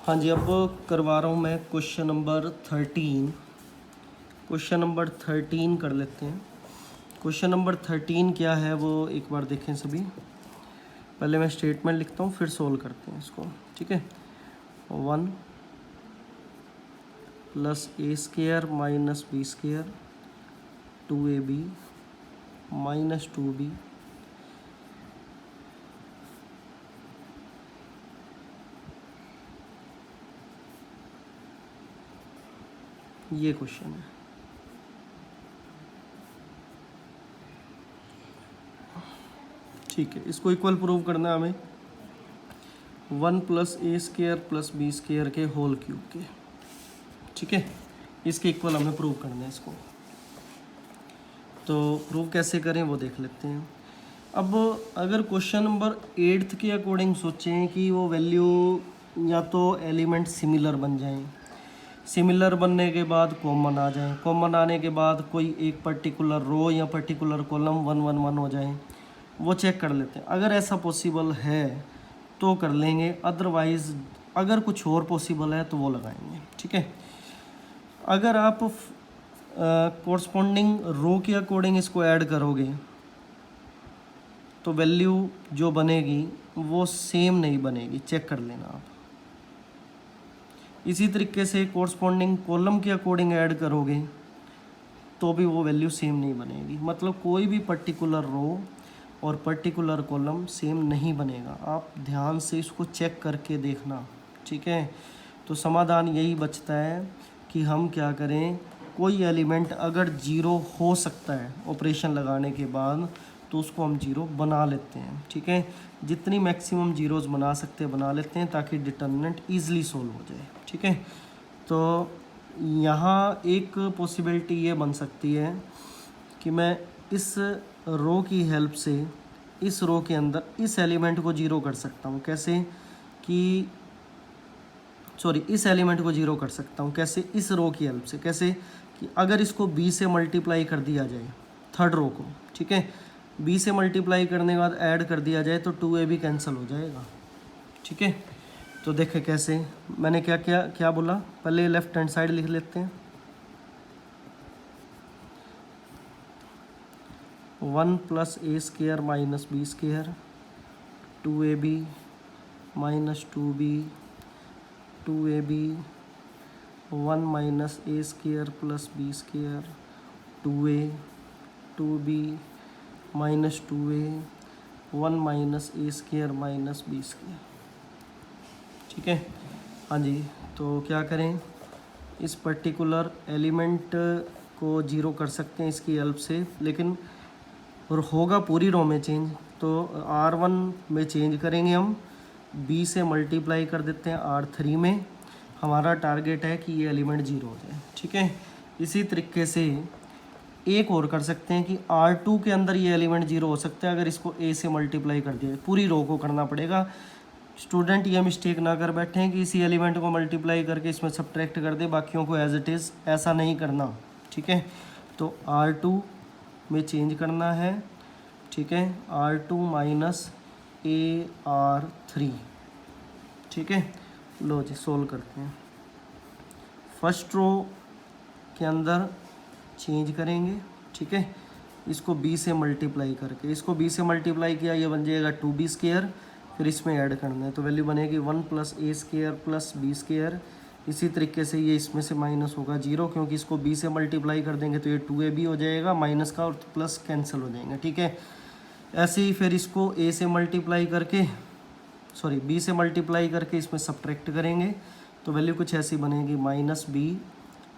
हाँ जी, अब करवा रहा हूँ मैं क्वेश्चन नंबर 13। क्वेश्चन नंबर 13 कर लेते हैं। क्वेश्चन नंबर 13 क्या है वो एक बार देखें सभी। पहले मैं स्टेटमेंट लिखता हूँ फिर सोल्व करते हैं इसको, ठीक है। 1 plus A square minus B square 2ab minus 2b ये क्वेश्चन है। ठीक है, इसको इक्वल प्रूव करना है हमें 1 plus A square plus B square के होल क्यूब के, ठीक है। इसके इक्वल हमें प्रूव करना है इसको। तो प्रूव कैसे करें वो देख लेते हैं। अब अगर क्वेश्चन नंबर 8 के अकॉर्डिंग सोचें कि वो वैल्यू या तो एलिमेंट सिमिलर बन जाएं, सिमिलर बनने के बाद कॉमन आ जाएं, कॉमन आने के बाद कोई एक पर्टिकुलर रो या पर्टिकुलर कॉलम 1 1 1 हो जाए, वो चेक कर लेते हैं। अगर ऐसा पॉसिबल है तो कर लेंगे, अदरवाइज़ अगर कुछ और पॉसिबल है तो वो लगाएंगे, ठीक है। अगर आप कोरस्पॉन्डिंग रो के अकॉर्डिंग इसको ऐड करोगे तो वैल्यू जो बनेगी वो सेम नहीं बनेगी, चेक कर लेना आप। इसी तरीके से कोरस्पॉन्डिंग कॉलम के अकॉर्डिंग ऐड करोगे तो भी वो वैल्यू सेम नहीं बनेगी। मतलब कोई भी पर्टिकुलर रो और पर्टिकुलर कॉलम सेम नहीं बनेगा। आप ध्यान से इसको चेक करके देखना, ठीक है। तो समाधान यही बचता है कि हम क्या करें, कोई एलिमेंट अगर जीरो हो सकता है ऑपरेशन लगाने के बाद तो उसको हम जीरो बना लेते हैं, ठीक है। जितनी मैक्सिमम जीरोज़ बना सकते हैं बना लेते हैं ताकि डिटर्मिनेंट ईजिली सोल्व हो जाए, ठीक है। तो यहाँ एक पॉसिबिलिटी ये बन सकती है कि मैं इस रो की हेल्प से इस रो के अंदर इस एलिमेंट को जीरो कर सकता हूँ। कैसे कि इस एलिमेंट को जीरो कर सकता हूँ कैसे, इस रो की हेल्प से। कैसे कि अगर इसको b से मल्टीप्लाई कर दिया जाए थर्ड रो को, ठीक है, b से मल्टीप्लाई करने के बाद ऐड कर दिया जाए तो 2ab कैंसिल हो जाएगा, ठीक है। तो देखें कैसे, मैंने क्या क्या क्या बोला, पहले लेफ्ट हैंड साइड लिख लेते हैं। 1 plus A square minus B square 2ab minus 2b 2ab 1 minus A square plus B square 2a 2b minus 2a 1 minus A square minus B square, ठीक है। हाँ जी, तो क्या करें, इस पर्टिकुलर एलिमेंट को जीरो कर सकते हैं इसकी हेल्प से, लेकिन और होगा पूरी रो में चेंज। तो R1 में चेंज करेंगे हम, b से मल्टीप्लाई कर देते हैं R3 में। हमारा टारगेट है कि ये एलिमेंट जीरो हो जाए, ठीक है। इसी तरीके से एक और कर सकते हैं कि R2 के अंदर ये एलिमेंट जीरो हो सकता है अगर इसको a से मल्टीप्लाई कर दिया। पूरी रो को करना पड़ेगा। स्टूडेंट ये मिस्टेक ना कर बैठें कि इसी एलिमेंट को मल्टीप्लाई करके इसमें सब्ट्रैक्ट कर दे, बाकियों को एज इट इज़, ऐसा नहीं करना, ठीक है। तो R2 में चेंज करना है, ठीक है, R2 माइनस AR3, ठीक है। लो जी सोल्व करते हैं। फर्स्ट रो के अंदर चेंज करेंगे, ठीक है, इसको b से मल्टीप्लाई करके, इसको b से मल्टीप्लाई किया ये बन जाएगा 2b स्क्र, फिर इसमें ऐड करना है तो वैल्यू बनेगी 1 plus A square plus B square. इसी तरीके से ये इसमें से माइनस होगा 0 क्योंकि इसको b से मल्टीप्लाई कर देंगे तो ये 2ab हो जाएगा, माइनस का और प्लस कैंसिल हो जाएंगे, ठीक है। ऐसे ही फिर इसको a से मल्टीप्लाई करके b से मल्टीप्लाई करके इसमें सब्ट्रैक्ट करेंगे तो वैल्यू कुछ ऐसी बनेगी minus b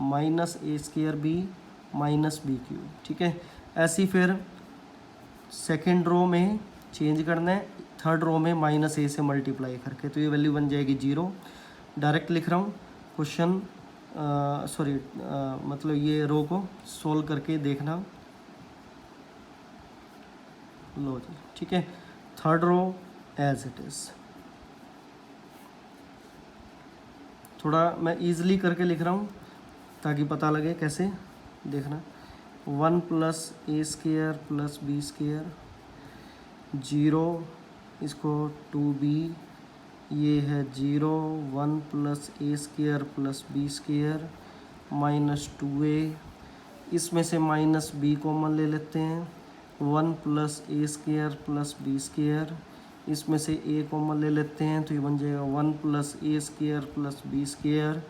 minus A square b minus B cube, ठीक है। ऐसी फिर सेकेंड रो में चेंज करना है, थर्ड रो में माइनस ए से मल्टीप्लाई करके तो ये वैल्यू बन जाएगी 0। डायरेक्ट लिख रहा हूँ क्वेश्चन, मतलब ये रो को सोल्व करके देखना। लो जी, ठीक है, third row as it is. थोड़ा मैं ईजिली करके लिख रहा हूँ ताकि पता लगे कैसे, देखना। 1 plus A square plus B square 0, इसको 2b ये है 0 1 plus A square plus B square minus 2a, इसमें से माइनस b कॉमन ले लेते हैं, 1 plus A square plus B square, इसमें से a कॉमन ले लेते हैं तो ये बन जाएगा 1 plus A square plus B square.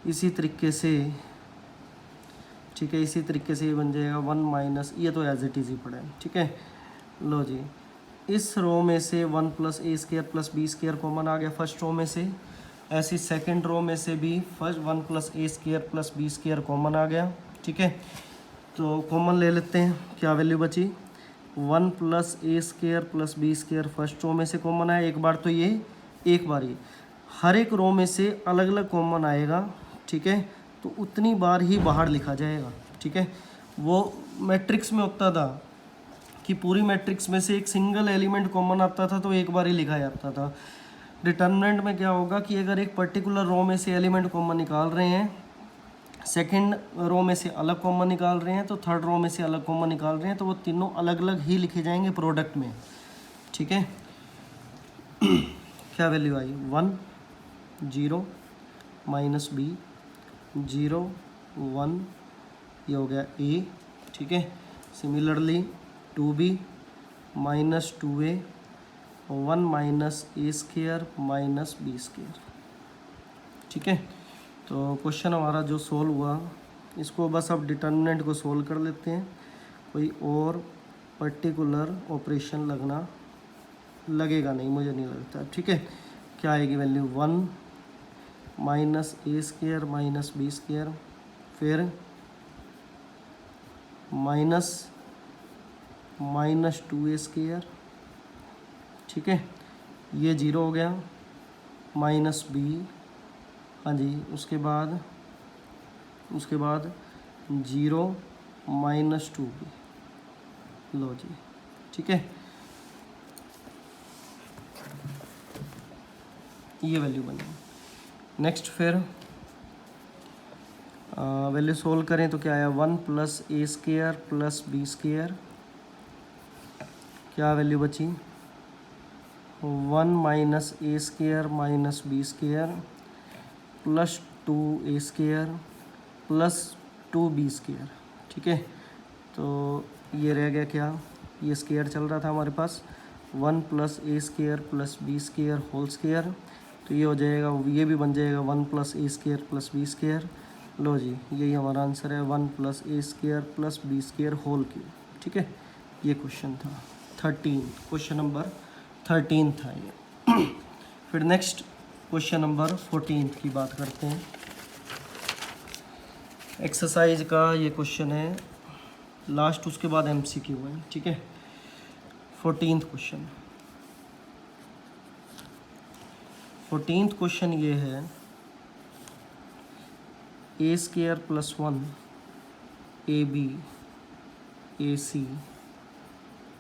इसी तरीके से ठीक है, इसी तरीके से ये बन जाएगा 1 माइनस, ये तो एज इट इज़ ही पड़ा है। ठीक है, लो जी, इस रो में से 1 plus A square plus B square common आ गया फर्स्ट रो में से, ऐसी सेकंड रो में से भी first 1 plus A square plus B square common आ गया। ठीक है, तो कॉमन ले लेते हैं, क्या वैल्यू बची, 1 plus A square plus B square first row में से कॉमन आया एक बार, तो ये एक बार ये हर एक रो में से अलग अलग कॉमन आएगा। ठीक है, तो उतनी बार ही बाहर लिखा जाएगा। ठीक है, वो मैट्रिक्स में होता था कि पूरी मैट्रिक्स में से एक सिंगल एलिमेंट कॉमन आता था तो एक बार ही लिखा जाता था। डिटर्मिनेंट में क्या होगा कि अगर एक पर्टिकुलर रो में से एलिमेंट कॉमन निकाल रहे हैं, सेकंड रो में से अलग कॉमन निकाल रहे हैं, तो थर्ड रो में से अलग कॉमन निकाल रहे हैं, तो वो तीनों अलग अलग ही लिखे जाएंगे प्रोडक्ट में। ठीक है, क्या वैल्यू आई, 1 0 माइनस बी 0 1, ये हो गया a। ठीक है, similarly 2b minus 2a 1 minus A square minus B square. ठीक है, तो क्वेश्चन हमारा जो सोल्व हुआ, इसको बस अब डिटर्मिनेंट को सोल्व कर लेते हैं, कोई और पर्टिकुलर ऑपरेशन लगेगा नहीं, मुझे नहीं लगता। ठीक है, क्या आएगी value, 1 minus A square minus B square, फिर माइनस 2a स्केयर। ठीक है, ये 0 हो गया, माइनस b, हाँ जी, उसके बाद 0 माइनस 2b, लो जी। ठीक है, ये वैल्यू बनी। नेक्स्ट फिर वैल्यू सोल्व करें तो क्या आया, 1 plus A square plus B square, क्या वैल्यू बची, 1 minus A square minus B square plus 2 A square plus 2b square. ठीक है, तो ये रह गया क्या, ये स्केयर चल रहा था हमारे पास, 1 plus A square plus B square whole square, तो ये हो जाएगा, ये भी बन जाएगा 1 plus A square plus B square. लो जी, यही हमारा आंसर है, 1 plus A square plus B square whole cube. ठीक है, ये क्वेश्चन था 13, क्वेश्चन नंबर 13 था ये। फिर नेक्स्ट क्वेश्चन नंबर 14 की बात करते हैं। एक्सरसाइज का ये क्वेश्चन है लास्ट, उसके बाद MCQ है। ठीक है, 14th क्वेश्चन। 14th क्वेश्चन ये है, A square plus 1 AB AC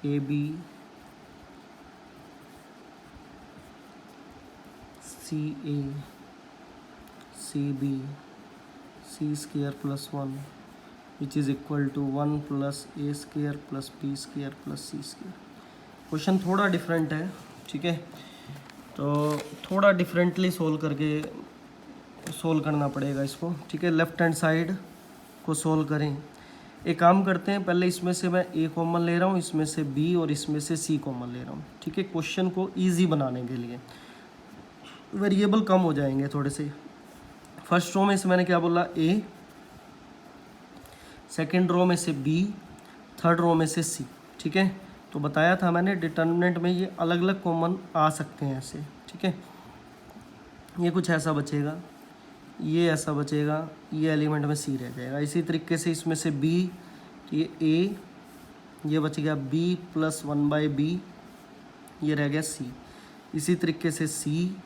AB CA CB C स्केयर plus 1 which is equal to 1 plus A square plus B square plus C square. Question थोड़ा डिफरेंट है। ठीक है, तो थोड़ा डिफरेंटली सोल्व करना पड़ेगा इसको। ठीक है, लेफ्ट हैंड साइड को सोल्व करें। एक काम करते हैं, पहले इसमें से मैं ए कॉमन ले रहा हूँ, इसमें से बी और इसमें से सी कॉमन ले रहा हूँ। ठीक है, क्वेश्चन को इजी बनाने के लिए वेरिएबल कम हो जाएंगे थोड़े से। फर्स्ट रो में से मैंने क्या बोला, ए, सेकंड रो में से बी, थर्ड रो में से सी। ठीक है, तो बताया था मैंने डिटर्मिनेंट में ये अलग अलग कॉमन आ सकते हैं ऐसे। ठीक है, ये कुछ ऐसा बचेगा, ये ऐसा बचेगा, ये एलिमेंट में सी रह जाएगा। इसी तरीके से इसमें से बी, ये ए, ये बच गया बी प्लस 1/b, ये रह गया सी। इसी तरीके से सी,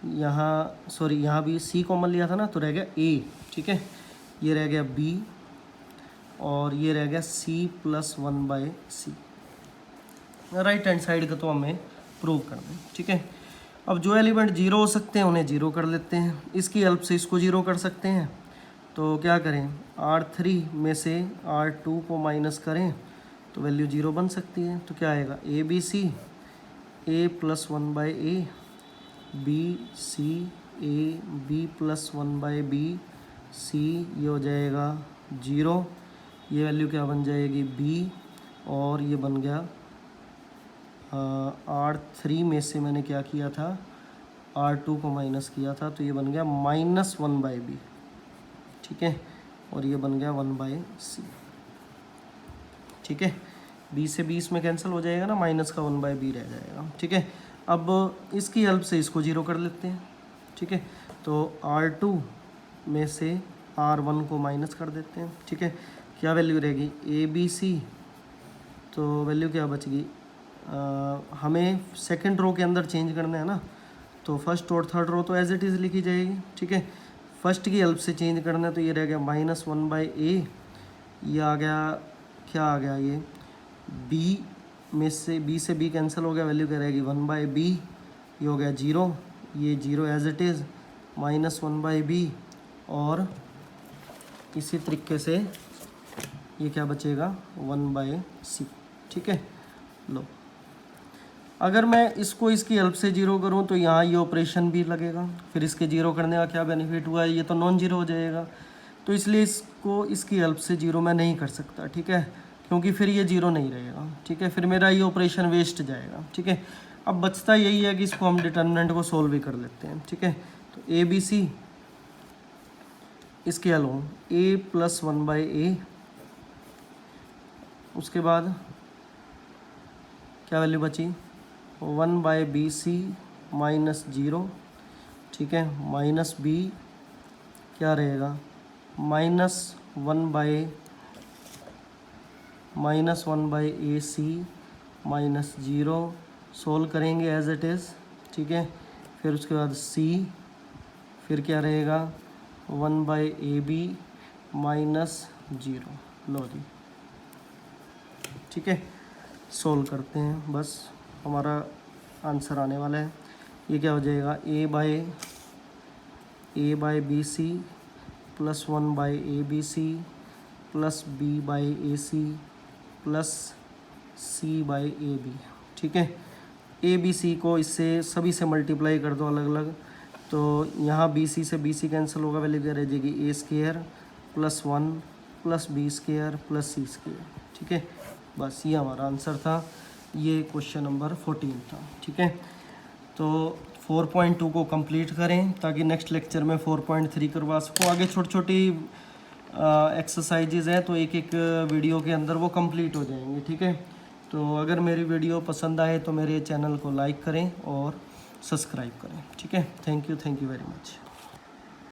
यहाँ भी सी कॉमन लिया था ना, तो रह गया ए। ठीक है, ये रह गया बी और ये रह गया c plus 1/c। Right hand side का तो हमें प्रूव करना है। ठीक है, अब जो एलिमेंट 0 हो सकते हैं उन्हें 0 कर लेते हैं, इसकी हेल्प से इसको 0 कर सकते हैं। तो क्या करें, R3 में से R2 को माइनस करें तो वैल्यू 0 बन सकती है। तो क्या आएगा, ABC A plus 1/a b c a b plus 1/b c, ये हो जाएगा 0, ये वैल्यू क्या बन जाएगी b, और ये बन गया R3 में से मैंने क्या किया था, R2 को माइनस किया था, तो ये बन गया -1/b, ठीक है, और ये बन गया 1/c, ठीक है। b से 20 में कैंसिल हो जाएगा ना, माइनस का 1/b रह जाएगा, ठीक है। अब इसकी हेल्प से इसको 0 कर लेते हैं, ठीक है। तो R2 में से R1 को माइनस कर देते हैं, ठीक है। क्या वैल्यू रहेगी ABC, तो वैल्यू क्या बचेगी, हमें सेकंड रो के अंदर चेंज करना है ना, तो फर्स्ट और थर्ड रो तो एज इट इज़ लिखी जाएगी, ठीक है। फर्स्ट की हेल्प से चेंज करना है, तो ये रह गया -1/a, ये आ गया, क्या आ गया, ये b में से b कैंसिल हो गया, वैल्यू क्या रहेगी 1/b, ये हो गया 0, ये 0 एज इट इज़, -1/b, और इसी तरीके से ये क्या बचेगा 1/c, ठीक है। लो, अगर मैं इसको इसकी हेल्प से 0 करूं तो यहाँ ये ऑपरेशन भी लगेगा, फिर इसके 0 करने का क्या बेनिफिट हुआ, ये तो नॉन जीरो हो जाएगा, तो इसलिए इसको इसकी हेल्प से 0 मैं नहीं कर सकता, ठीक है, क्योंकि फिर ये 0 नहीं रहेगा, ठीक है, फिर मेरा ये ऑपरेशन वेस्ट जाएगा, ठीक है। अब बचता यही है कि इसको हम डिटर्मिनेंट को सोल्व भी कर लेते हैं, ठीक है। तो ABC इसके हल हों a + 1/a, उसके बाद क्या वैल्यू बची 1/bc -0, ठीक है, -b क्या रहेगा -1/ac -0, सोल्व करेंगे एज इट इज़, ठीक है। फिर उसके बाद c, फिर क्या रहेगा 1/ab -0, लो जी, ठीक है। सोल्व करते हैं, बस हमारा आंसर आने वाला है। ये क्या हो जाएगा a/bc + 1/abc + b/ac + c/ab, ठीक है। ABC को इससे सभी से मल्टीप्लाई कर दो अलग अलग, तो यहाँ BC से BC कैंसिल होगा, वैल्यू क्या रह जाएगी a² + 1 + b² + c², ठीक है। बस ये हमारा आंसर था, ये क्वेश्चन नंबर 14 था, ठीक है। तो 4.2 को कंप्लीट करें ताकि नेक्स्ट लेक्चर में 4.3 करवा सको। आगे छोटी छोटी एक्सरसाइजेज हैं, तो एक एक वीडियो के अंदर वो कंप्लीट हो जाएंगे, ठीक है। तो अगर मेरी वीडियो पसंद आए तो मेरे चैनल को लाइक करें और सब्सक्राइब करें, ठीक है। Thank you very much.